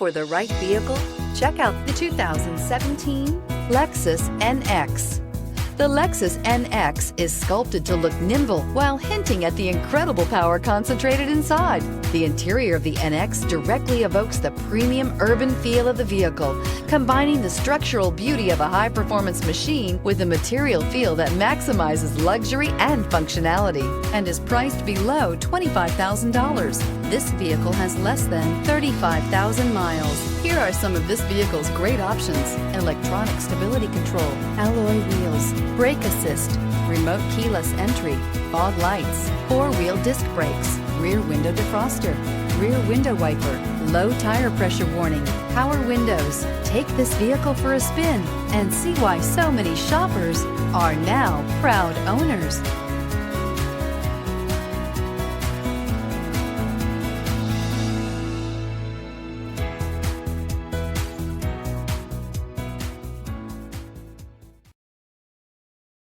For the right vehicle, check out the 2017 Lexus NX. The Lexus NX is sculpted to look nimble while hinting at the incredible power concentrated inside. The interior of the NX directly evokes the premium urban feel of the vehicle, combining the structural beauty of a high-performance machine with a material feel that maximizes luxury and functionality, and is priced below $25,000. This vehicle has less than 35,000 miles. Here are some of this vehicle's great options: electronic stability control, alloy wheels, brake assist, remote keyless entry, fog lights, four-wheel disc brakes, rear window defroster, rear window wiper, low tire pressure warning, power windows. Take this vehicle for a spin and see why so many shoppers are now proud owners.